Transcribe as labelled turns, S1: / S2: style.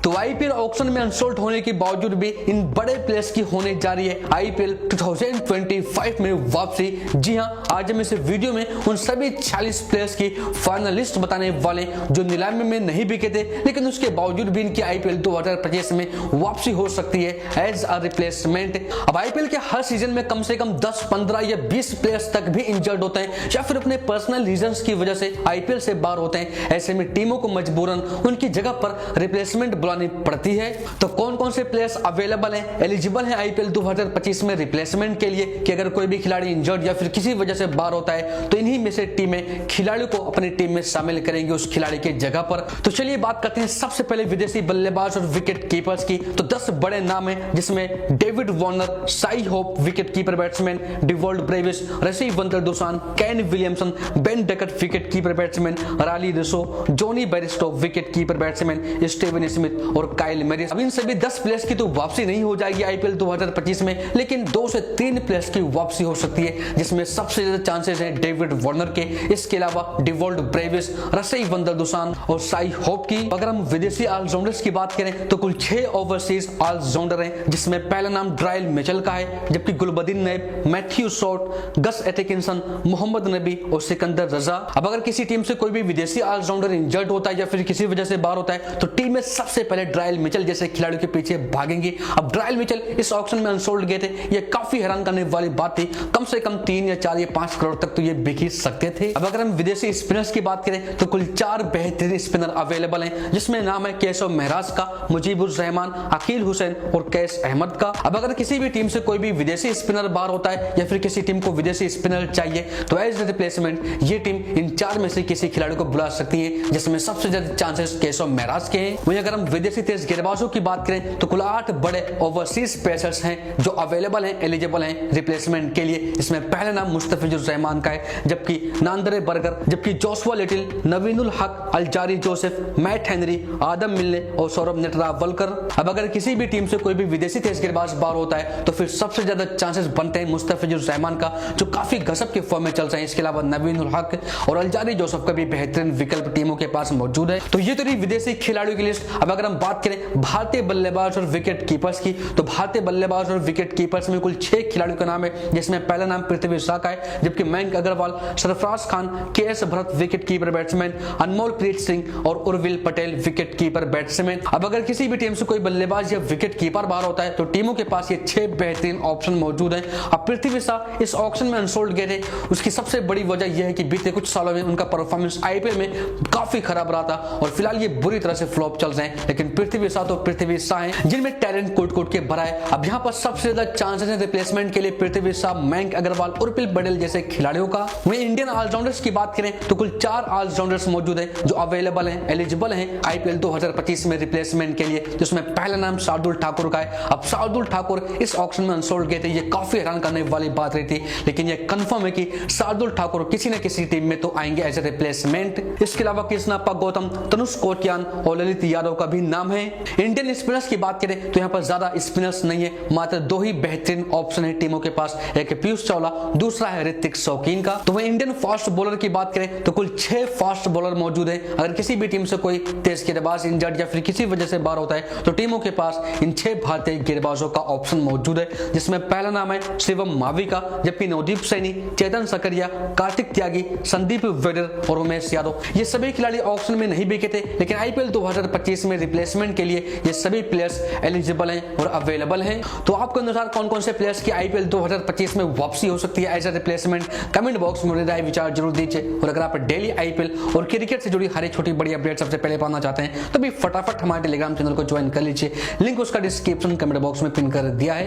S1: तो IPL auction में unsold होने के बावजूद भी इन बड़े प्लेयर्स की होने जा रही है आईपीएल 2025 में वापसी। जी हां, आज हम इस वीडियो में उन सभी 40 प्लेयर्स की फाइनल लिस्ट बताने वाले जो नीलामी में नहीं बिके थे, लेकिन उसके बावजूद भी इनकी आईपीएल 2025 में वापसी हो सकती है एज अ रिप्लेसमेंट। अब आईपीएल के हर सीजन में कम से कम 10, 15 या 20 प्लेयर्स तक भी इंजर्ड होते हैं या फिर अपने पर्सनल रीजंस की वजह से आईपीएल से बाहर होते हैं। ऐसे में टीमों को मजबूरन उनकी जगह पर रिप्लेसमेंट बुलानी पड़ती है। तो कौन कौन से प्लेयर्स अवेलेबल हैं, एलिजिबल हैं आईपीएल 2025 में रिप्लेसमेंट के लिए कि अगर कोई भी खिलाड़ी इंजर्ड या फिर किसी वजह से बाहर होता है तो इन्हीं में से टीमें खिलाड़ी को अपनी टीम में शामिल करेंगे उस खिलाड़ी के जगह पर। तो चलिए बात करते हैं सबसे पहले विदेशी बल्लेबाज और विकेट कीपर्स की। तो 10 बड़े नाम हैं जिसमें David Warner, Shai Hope wicket keeper batsman, Dewald Brevis, Rassie van der Dussen, Kane Williamson, Ben Duckett wicket keeper batsman, Rilee Rossouw, Jonny Bairstow wicket keeper batsman, Steven Smith और काइल मैरिस। अब इन सभी 10 प्लेयर्स की तो वापसी नहीं हो जाएगी आईपीएल 2025 में, लेकिन 2 से 3 प्लेयर्स की वापसी हो सकती है जिसमें सबसे ज्यादा चांसेस हैं डेविड वार्नर के, इसके अलावा डिवॉल्ड ब्रेविस, रसी वंतरदुसान और साई होप की। अगर हम विदेशी ऑलराउंडर्स की बात करें तो कुल 6 ओवरसीज ऑलराउंडर हैं जिसमें पहला नाम ड्राइल मिचेल का है, जबकि गुलबदीन नैब, मैथ्यू शॉट, गस एटिकिंसन, मोहम्मद नबी और सिकंदर रजा। अब अगर किसी टीम से कोई भी विदेशी ऑलराउंडर इंजर्ड होता है या फिर किसी वजह से बाहर होता है तो टीम में सबसे पहले ड्राइल मिचेल जैसे खिलाड़ियों के पीछे भागेंगे। अब ड्राइल मिचेल इस ऑक्शन में अनसोल्ड गए थे, ये काफी हैरान करने वाली बात थी। कम से कम 3 या 4 या 5 करोड़ तक तो ये बिक ही सकते थे। अब अगर हम विदेशी स्पिनर्स की बात करें तो कुल 4 बेहतरीन स्पिनर अवेलेबल हैं जिसमें नाम है केशव महराज का, मुजीबुर रहमान, अकील हुसैन और कैस अहमद का। अब अगर किसी भी टीम से कोई भी विदेशी स्पिनर बाहर होता है या फिर किसी टीम को विदेशी स्पिनर चाहिए तो एज ए रिप्लेसमेंट ये टीम इन 4 में से किसी खिलाड़ी को बुला सकती है जिसमें सबसे ज्यादा चांसेस केशव महराज के हैं। वहीं अगर हम विदेशी तेज गेंदबाजों की बात करें तो कुल 8 बड़े ओवरसीज पेसर्स हैं जो अवेलेबल हैं, एलिजिबल हैं रिप्लेसमेंट के लिए। इसमें पहला नाम मुस्तफिजुर रहमान का है, जबकि नांदरे बर्गर, जबकि जोशुआ लिटिल, नवीनुल हक, अलजारी जोसेफ, मैट हेनरी, आदम मिल्ने और सौरभ नेत्रावलकर। अब अगर किसी भी टीम से कोई भी विदेशी तेज गेंदबाज बाहर होता है तो फिर सबसे ज्यादा चांसेस बनते हैं मुस्तफिजुर रहमान का जो काफी गजब के फॉर्म में चल रहे हैं। इसके अलावा नवीनुल हक और अलजारी जोसेफ का भी बेहतरीन विकल्प टीमों के पास मौजूद है। तो ये तो रही विदेशी खिलाड़ियों की लिस्ट। अब अगर हम बात करें भारतीय बल्लेबाज और विकेट कीपर्स की तो भारतीय बल्लेबाज और विकेट कीपर्स में कुल 6 खिलाड़ियों का नाम है जिसमें पहला नाम पृथ्वी शॉ का है, जबकि Mayank Agarwal, Sarfaraz Khan, K S. Bharat wicket keeper batsman, Anmolpreet Singh और Urvil Patel wicket keeper batsman. अब अगर किसी भी टीम से कोई बल्लेबाज या विकेट कीपर बाहर होता है तो टीमों के पास ये 6 बेहतरीन ऑप्शन मौजूद हैं। अब पृथ्वी शॉ इस ऑक्शन में अनसोल्ड गए थे, उसकी सबसे बड़ी वजह यह है कि बीते कुछ सालों में उनका परफॉर्मेंस आईपीएल में काफी खराब रहा था और फिलहाल ये बुरी तरह से फ्लॉप चल रहे हैं। लेकिन पृथ्वी शॉ तो पृथ्वी शॉ हैं जिनमें टैलेंट कोट के भरा है। अब यहाँ पर सबसे ज्यादा चांसेस है रिप्लेसमेंट के लिए पृथ्वी शॉ, मयंक अग्रवाल, उर्विल पटेल जैसे खिलाड़ियों का। वहीं इंडियन ऑलराउंडर्स की बात करें तो कुल 4 ऑलराउंडर्स मौजूद हैं जो अवेलेबल हैं, एलिजिबल हैं आईपीएल 2025 में रिप्लेसमेंट के लिए, जिसमें पहला नाम शार्दुल ठाकुर का है। अब शार्दुल ठाकुर इस ऑक्शन में अनसोल्ड गए थे, ये काफी हैरान करने वाली बात रही थी, लेकिन ये कंफर्म है कि शार्दुल ठाकुर किसी न किसी टीम में तो आएंगे एज ए रिप्लेसमेंट। इसके अलावा कृष्णाप्पा गौतम, तनुष कोटियान और ललित यादव का भी नाम है। इंडियन स्पिनर्स की बात करें तो यहाँ पर ज्यादा स्पिनर्स नहीं है, मात्र 2 ही बेहतरीन ऑप्शन है टीमों के पास, एक पीयूष चावला, दूसरा है ऋतिक शौकीन का। तो वहीं इंडियन फास्ट बॉलर की बात करें तो कुल 6 फास्ट बॉलर मौजूद है। अगर किसी भी टीम से कोई तेज गेंदबाज इंजर्ड या फिर किसी वजह से बाहर होता है तो टीमों के पास इन 6 भारतीय गेंदबाजों का ऑप्शन मौजूद है, जिसमें पहला नाम है शिवम मावी का, जबकि नवदीप सैनी, चेतन सकरिया, कार्तिक त्यागी, संदीप वेडर और उमेश यादव ये सभी खिलाड़ी ऑक्शन में नहीं बिके थे, लेकिन आईपीएल 2025 में रिप्लेसमेंट के लिए ये सभी प्लेयर्स एलिजिबल हैं और अवेलेबल हैं। तो आपके अनुसार कौन कौन से प्लेयर्स की आईपीएल 2025 में वापसी हो सकती है as a replacement, comment box में राय विचार जरूर दीजिए। और अगर आप डेली आईपीएल और क्रिकेट से जुड़ी हर छोटी बड़ी अपडेट सबसे पहले पाना चाहते हैं तो भी फटाफट हमारे टेलीग्राम चैनल को ज्वाइन कर लीजिए, लिंक उसका डिस्क्रिप्शन कमेंट बॉक्स में पिन कर दिया है।